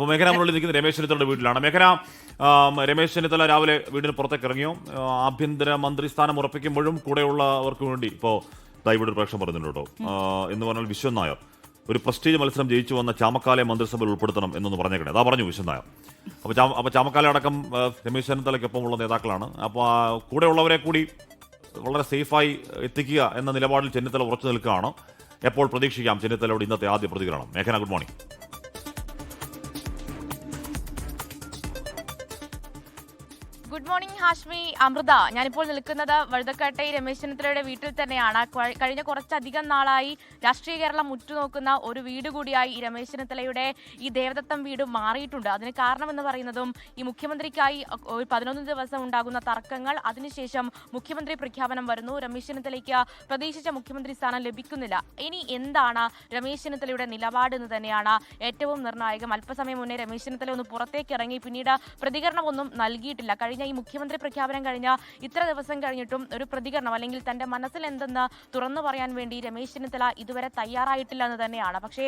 അപ്പോൾ മേഘന മുകളിൽ നിൽക്കുന്ന രമേശ് ചെന്നിത്തലയുടെ വീട്ടിലാണ്. മേഘന, രമേശ് ചെന്നിത്തല രാവിലെ വീടിന് പുറത്തേക്ക് ഇറങ്ങിയോ? ആഭ്യന്തര മന്ത്രി സ്ഥാനം ഉറപ്പിക്കുമ്പോഴും കൂടെയുള്ളവർക്ക് വേണ്ടി ഇപ്പോൾ ഇവിടെ ഒരു പ്രേക്ഷകൻ പറയുന്നുണ്ട് കേട്ടോ, എന്ന് പറഞ്ഞാൽ വിശ്വൻ നായർ ഒരു പ്രസ്റ്റീജ് മത്സരം ജയിച്ചു വന്ന ചാമക്കാലെ മന്ത്രിസഭയിൽ ഉൾപ്പെടുത്തണം എന്നൊന്ന് പറഞ്ഞേക്കണേ. അതാ പറഞ്ഞു വിശ്വൻ നായർ. അപ്പോൾ ചാമക്കാല അടക്കം രമേശ് ചെന്നിത്തലയ്ക്കൊപ്പമുള്ള നേതാക്കളാണ്. അപ്പോൾ കൂടെയുള്ളവരെ കൂടി വളരെ സേഫായി എത്തിക്കുക എന്ന നിലപാടിൽ ചെന്നിത്തല ഉറച്ചു നിൽക്കുകയാണ്. എപ്പോൾ പ്രതീക്ഷിക്കാം ചെന്നിത്തലയോട് ഇന്നത്തെ ആദ്യ പ്രതികരണം? മേഘന, good morning. Good morning Hashmi, Amrita. ഞാനിപ്പോൾ നിൽക്കുന്നത് വഴുതക്കാട്ടെ രമേശ് ചെന്നിത്തലയുടെ വീട്ടിൽ തന്നെയാണ്. കഴിഞ്ഞ കുറച്ചധികം നാളായി രാഷ്ട്രീയ കേരളം ഉറ്റുനോക്കുന്ന ഒരു വീട് കൂടിയായി ഈ രമേശ് ചെന്നിത്തലയുടെ ഈ ദേവദത്തം വീട് മാറിയിട്ടുണ്ട്. അതിന് കാരണമെന്ന് പറയുന്നതും ഈ മുഖ്യമന്ത്രിക്കായി ഒരു 11 ദിവസം ഉണ്ടാകുന്ന തർക്കങ്ങൾ, അതിനുശേഷം മുഖ്യമന്ത്രി പ്രഖ്യാപനം വരുന്നു. രമേശ് ചെന്നിത്തലയ്ക്ക് പ്രതീക്ഷിച്ച മുഖ്യമന്ത്രി സ്ഥാനം ലഭിക്കുന്നില്ല. ഇനി എന്താണ് രമേശ് ചെന്നിത്തലയുടെ നിലപാട് എന്ന് തന്നെയാണ് ഏറ്റവും നിർണായകം. അല്പസമയം മുന്നേ രമേശ് ചെന്നിത്തല ഒന്ന് പുറത്തേക്ക് ഇറങ്ങി, പിന്നീട് പ്രതികരണമൊന്നും നൽകിയിട്ടില്ല. കഴിഞ്ഞ ഈ മുഖ്യമന്ത്രി പ്രഖ്യാപനം കഴിഞ്ഞ ഇത്ര ദിവസം കഴിഞ്ഞിട്ടും ഒരു പ്രതികരണം അല്ലെങ്കിൽ തന്റെ മനസ്സിൽ എന്തെന്ന് തുറന്നു പറയാൻ വേണ്ടി രമേശ് ചെന്നിത്തല ഇതുവരെ തയ്യാറായിട്ടില്ല എന്ന് തന്നെയാണ്. പക്ഷേ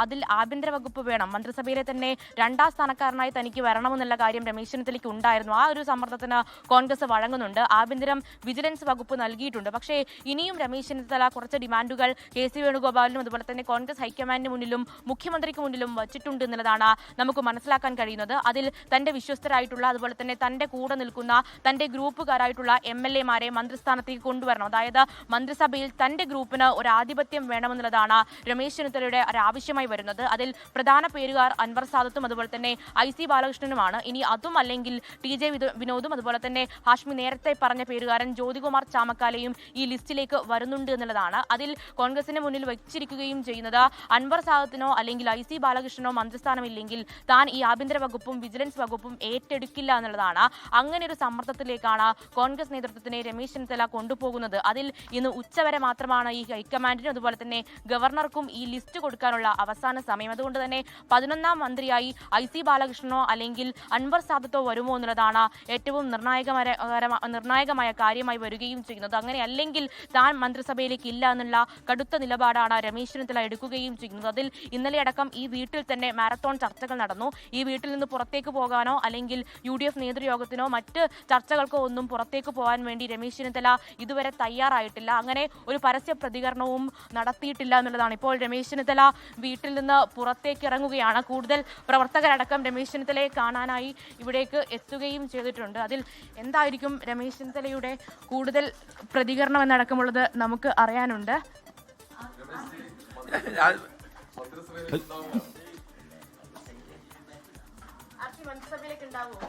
അതിൽ ആഭ്യന്തര വകുപ്പ് വേണം, മന്ത്രിസഭയിലെ തന്നെ 2ാം സ്ഥാനക്കാരനായി തനിക്ക് വരണമെന്നുള്ള കാര്യം രമേശ് ചെന്നിത്തലയ്ക്ക് ഉണ്ടായിരുന്നു. ആ ഒരു സമ്മർദ്ദത്തിന് കോൺഗ്രസ് വഴങ്ങുന്നുണ്ട്. ആഭ്യന്തരം വിജിലൻസ് വകുപ്പ് നൽകിയിട്ടുണ്ട്. പക്ഷേ ഇനിയും രമേശ് ചെന്നിത്തല കുറച്ച് ഡിമാൻഡുകൾ കെ.സി. വേണുഗോപാലിനും അതുപോലെ തന്നെ കോൺഗ്രസ് ഹൈക്കമാൻഡിന് മുന്നിലും മുഖ്യമന്ത്രിക്ക് മുന്നിലും വച്ചിട്ടുണ്ട് എന്നുള്ളതാണ് നമുക്ക് മനസ്സിലാക്കാൻ കഴിയുന്നത്. അതിൽ തന്റെ വിശ്വസ്തരായിട്ടുള്ള അതുപോലെ തന്നെ തന്റെ കൂടെ നിൽക്കുന്ന തന്റെ ഗ്രൂപ്പുകാരായിട്ടുള്ള MLA-മാരെ മന്ത്രിസ്ഥാനത്തേക്ക് കൊണ്ടുവരണം. അതായത് മന്ത്രിസഭയിൽ തന്റെ ഗ്രൂപ്പിന് ഒരു ആധിപത്യം വേണമെന്നുള്ളതാണ് രമേശ് ചെന്നിത്തലയുടെ ഒരാവശ്യമായി വരുന്നത്. അതിൽ പ്രധാന പേരുകാർ അൻവർ സാദത്തും അതുപോലെ തന്നെ IC ബാലകൃഷ്ണനുമാണ്. ഇനി അതും അല്ലെങ്കിൽ TJ വിനോദും അതുപോലെ തന്നെ ഹാഷ്മി നേരത്തെ പറഞ്ഞ പേരുകാരൻ ജ്യോതികുമാർ ചാമക്കാലയും ഈ ലിസ്റ്റിലേക്ക് വരുന്നുണ്ട് എന്നുള്ളതാണ്. അതിൽ കോൺഗ്രസിന് മുന്നിൽ വെച്ചിരിക്കുകയും ചെയ്യുന്നത് അൻവർ സാദത്തിനോ അല്ലെങ്കിൽ IC ബാലകൃഷ്ണനോ മന്ത്രിസ്ഥാനമില്ലെങ്കിൽ താൻ ഈ ആഭ്യന്തര വകുപ്പും വിജിലൻസ് വകുപ്പും ഏറ്റെടുക്കില്ല എന്നുള്ളതാണ്. അങ്ങനെ ഒരു സമ്മർദ്ദത്തിലേക്കാണ് കോൺഗ്രസ് നേതൃത്വത്തിനെ രമേശ് ചെന്നിത്തല കൊണ്ടുപോകുന്നത്. അതിൽ ഇന്ന് ഉച്ചവരെ മാത്രമാണ് ഈ ഹൈക്കമാൻഡിനും അതുപോലെ തന്നെ ഗവർണർക്കും ഈ ലിസ്റ്റ് കൊടുക്കാനുള്ള അവസാന സമയം. അതുകൊണ്ട് തന്നെ 11ാം മന്ത്രിയായി IC ബാലകൃഷ്ണനോ അല്ലെങ്കിൽ അൻവർ സാദത്തോ വരുമോ എന്നുള്ളതാണ് ഏറ്റവും നിർണായകമായ കാര്യമായി വരികയും ചെയ്യുന്നത്. അങ്ങനെ അല്ലെങ്കിൽ താൻ മന്ത്രിസഭയിലേക്ക് ഇല്ല എന്നുള്ള കടുത്ത നിലപാടാണ് രമേശ് ചെന്നിത്തല എടുക്കുകയും ചെയ്യുന്നത്. അതിൽ ഇന്നലെ അടക്കം ഈ വീട്ടിൽ തന്നെ മാരത്തോൺ ചർച്ചകൾ നടന്നു. ഈ വീട്ടിൽ നിന്ന് പുറത്തേക്ക് പോകാനോ അല്ലെങ്കിൽ UDF നേതൃയോഗത്തിനോ മറ്റ് ചർച്ചകൾക്കോ ഒന്നും പുറത്തേക്ക് പോകാൻ വേണ്ടി രമേശ് ചെന്നിത്തല ഇതുവരെ തയ്യാറായിട്ടില്ല. അങ്ങനെ ഒരു പരസ്യ പ്രതികരണവും നടത്തിയിട്ടില്ല എന്നുള്ളതാണ്. ഇപ്പോൾ രമേശ് ചെന്നിത്തല വീട്ടിൽ നിന്ന് പുറത്തേക്ക് ഇറങ്ങുകയാണ്. കൂടുതൽ പ്രവർത്തകരടക്കം രമേശ് ചെന്നിത്തലയെ കാണാനായി ഇവിടേക്ക് എത്തുകയും ചെയ്തിട്ടുണ്ട്. അതിൽ എന്തായിരിക്കും രമേശ് ചെന്നിത്തലയുടെ കൂടുതൽ പ്രതികരണം എന്നടക്കമുള്ളത് നമുക്ക് അറിയാനുണ്ട്.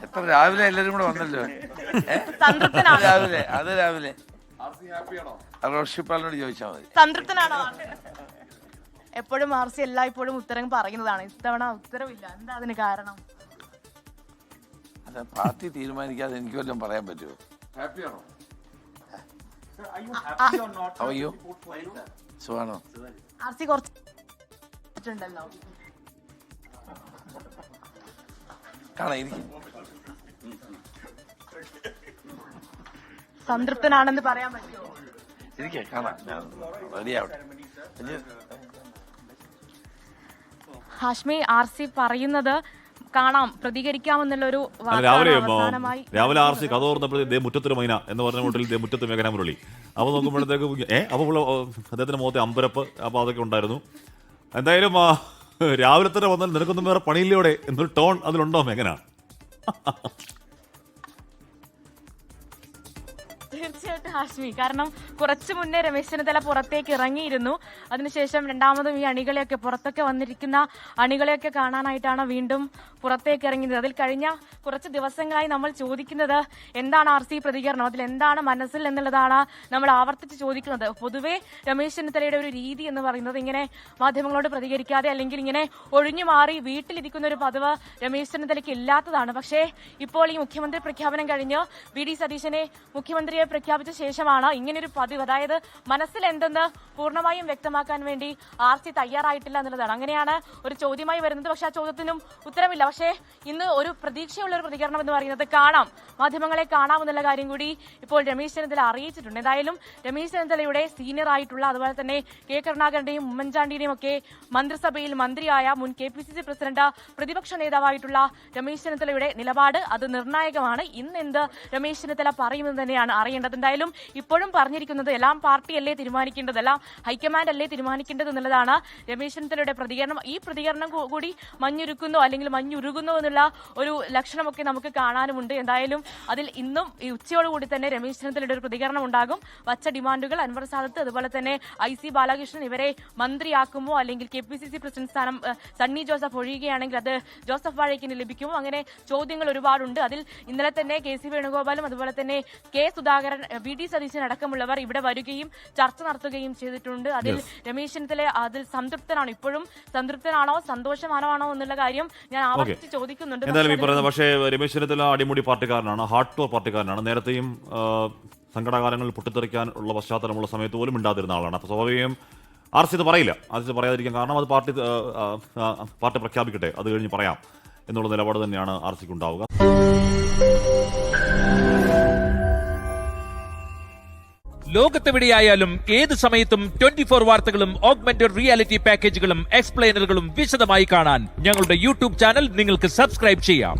എത്ര രാവിലെ എല്ലാരും കൂടെ വന്നല്ലോ. രാവിലെ റോഷിപ്പാലിനോട് ചോദിച്ചാൽ മതി. സംതൃപ്തനാണോ? എപ്പോഴും RC എല്ലായ്പ്പോഴും ഉത്തരം പറയുന്നതാണ്. ഇത്തവണ ഉത്തരവില്ല. എന്താ അതിന് കാരണം? അല്ല, പാർട്ടി തീരുമാനിക്കാതെ എനിക്ക് വല്ലതും പറയാൻ പറ്റുമോ? അയ്യോ, സുഖാണോ? RC കുറച്ചുണ്ടല്ലോ. സംതൃപ്തനാണെന്ന് പറയാൻ പറ്റുമോ? എനിക്ക് കാണാം, റെഡിയാവട്ടെ. ഹാഷ്മി, RC പറയുന്നത് കാണാം, പ്രതികരിക്കാമെന്നുള്ളൊരു രാവിലെ RC കഥ ഓർന്നപ്പോഴേ മുറ്റത്തൊരു മൈന എന്ന് പറഞ്ഞ വീട്ടിൽ മുറ്റത്ത് മേഘന മുരളി. അപ്പോൾ നോക്കുമ്പോഴത്തേക്ക് അപ്പോൾ അദ്ദേഹത്തിന്റെ മുഖത്തെ അമ്പരപ്പ്, അപ്പോൾ അതൊക്കെ ഉണ്ടായിരുന്നു. എന്തായാലും രാവിലെ തന്നെ വന്നാൽ നിനക്കൊന്നും വേറെ പണിയില്ലോടെ എന്നൊരു ടോൺ അതിലുണ്ടോ മേഘന? തീർച്ചയായിട്ടും ഹാഷ്മി, കാരണം കുറച്ചു മുന്നേ രമേശ് ചെന്നിത്തല പുറത്തേക്ക് ഇറങ്ങിയിരുന്നു. അതിനുശേഷം രണ്ടാമതും ഈ അണികളെയൊക്കെ പുറത്തൊക്കെ വന്നിരിക്കുന്ന അണികളെയൊക്കെ കാണാനായിട്ടാണ് വീണ്ടും പുറത്തേക്ക് ഇറങ്ങിയത്. അതിൽ കഴിഞ്ഞ കുറച്ച് ദിവസങ്ങളായി നമ്മൾ ചോദിക്കുന്നത് എന്താണ് RC പ്രതികരണം, അതിൽ എന്താണ് മനസ്സിൽ എന്നുള്ളതാണ് നമ്മൾ ആവർത്തിച്ച് ചോദിക്കുന്നത്. പൊതുവെ രമേശ് ചെന്നിത്തലയുടെ ഒരു രീതി എന്ന് പറയുന്നത് ഇങ്ങനെ മാധ്യമങ്ങളോട് പ്രതികരിക്കാതെ അല്ലെങ്കിൽ ഇങ്ങനെ ഒഴിഞ്ഞു മാറി വീട്ടിലിരിക്കുന്ന ഒരു പതിവ് രമേശ് ചെന്നിത്തലയ്ക്ക് ഇല്ലാത്തതാണ്. പക്ഷേ ഇപ്പോൾ ഈ മുഖ്യമന്ത്രി പ്രഖ്യാപനം കഴിഞ്ഞ് VD സതീശനെ മുഖ്യമന്ത്രിയെ പ്രഖ്യാപിച്ച ശേഷമാണ് ഇങ്ങനൊരു പതിവ്, അതായത് മനസ്സിൽ എന്തെന്ന് പൂർണ്ണമായും വ്യക്തമാക്കാൻ വേണ്ടി RC തയ്യാറായിട്ടില്ല എന്നുള്ളതാണ്. അങ്ങനെയാണ് ഒരു ചോദ്യമായി വരുന്നത്. പക്ഷെ ആ ചോദ്യത്തിനും ഉത്തരമില്ല. പക്ഷേ ഇന്ന് ഒരു പ്രതീക്ഷയുള്ള ഒരു പ്രതികരണം എന്ന് പറയുന്നത് കാണാം, മാധ്യമങ്ങളെ കാണാമെന്നുള്ള കാര്യം കൂടി ഇപ്പോൾ രമേശ് ചെന്നിത്തല അറിയിച്ചിട്ടുണ്ട്. എന്തായാലും രമേശ് ചെന്നിത്തലയുടെ സീനിയർ ആയിട്ടുള്ള, അതുപോലെ തന്നെ കെ കരുണാകരന്റെയും ഉമ്മൻചാണ്ടിയുടെയും ഒക്കെ മന്ത്രിസഭയിൽ മന്ത്രിയായ മുൻ KPCC പ്രസിഡന്റ്, പ്രതിപക്ഷ നേതാവായിട്ടുള്ള രമേശ് ചെന്നിത്തലയുടെ നിലപാട് അത് നിർണായകമാണ്. ഇന്ന് എന്ത് രമേശ് ചെന്നിത്തല പറയുമെന്ന് തന്നെയാണ് അറിയേണ്ടത്. എന്തായാലും ഇപ്പോഴും പറഞ്ഞിരിക്കുന്നത് എല്ലാം പാർട്ടിയല്ലേ തീരുമാനിക്കേണ്ടത്, എല്ലാം ഹൈക്കമാൻഡ് അല്ലേ തീരുമാനിക്കേണ്ടത് എന്നുള്ളതാണ് രമേശ് ചെന്നിത്തലയുടെ പ്രതികരണം. ഈ പ്രതികരണം കൂടി മഞ്ഞുരുക്കുന്നോ അല്ലെങ്കിൽ മഞ്ഞുരുകുന്നോ എന്നുള്ള ഒരു ലക്ഷണമൊക്കെ നമുക്ക് കാണാനുമുണ്ട്. എന്തായാലും അതിൽ ഇന്നും ഈ ഉച്ചയോടുകൂടി തന്നെ രമേശ് ചെന്നിത്തലയുടെ ഒരു പ്രതികരണം ഉണ്ടാകും. വച്ച ഡിമാൻഡുകൾ അൻവർ സാദത്ത്, അതുപോലെ തന്നെ IC ബാലകൃഷ്ണൻ ഇവരെ മന്ത്രിയാക്കുമോ, അല്ലെങ്കിൽ KPCC പ്രസിഡന്റ് സ്ഥാനം സണ്ണി ജോസഫ് ഒഴിയുകയാണെങ്കിൽ അത് ജോസഫ് വാഴയ്ക്കിന് ലഭിക്കുമോ, അങ്ങനെ ചോദ്യങ്ങൾ ഒരുപാടുണ്ട്. അതിൽ ഇന്നലെ തന്നെ KC വേണുഗോപാലും അതുപോലെ തന്നെ K സുധാകരൻ, VD സതീശൻ അടക്കമുള്ളവർ ഇവിടെ വരികയും ചർച്ച നടത്തുകയും ചെയ്തിട്ടുണ്ട്. അതിൽ രമേശ് ചെന്നിത്തല അതിൽ സംതൃപ്തനാണോ, ഇപ്പോഴും സംതൃപ്തനാണോ, സന്തോഷമാണോ എന്നുള്ള കാര്യം ഞാൻ ആവർത്തിച്ച് ചോദിക്കുന്നുണ്ട്. എന്തായാലും ഈ പറയുന്നത്, പക്ഷേ രമേശ് ചെന്നിത്തല അടിമുടി പാർട്ടിക്കാരനാണ്, ഹാർഡ് കോർ പാർട്ടിക്കാരനാണ്. നേരത്തെയും സങ്കടകാലങ്ങളിൽ പൊട്ടിത്തെറിക്കാനുള്ള പശ്ചാത്തലമുള്ള സമയത്ത് പോലും മിണ്ടാതിരുന്ന ആളാണ്. അപ്പോൾ സ്വാഭാവികം RC ഇത് പറയില്ല, RC പറയാതിരിക്കാൻ കാരണം അത് പാർട്ടി പ്രഖ്യാപിക്കട്ടെ, അത് കഴിഞ്ഞ് പറയാം എന്നുള്ള നിലപാട് തന്നെയാണ് RCക്ക് ഉണ്ടാവുക. ലോകത്തെവിടെയായാലും ഏത് സമയത്തും 24 വാർത്തകളും ഓഗ്മെന്റഡ് റിയാലിറ്റി പാക്കേജുകളും എക്സ്പ്ലെയിനറുകളും വിശദമായി കാണാൻ ഞങ്ങളുടെ YouTube ചാനൽ നിങ്ങൾക്ക് സബ്സ്ക്രൈബ് ചെയ്യാം.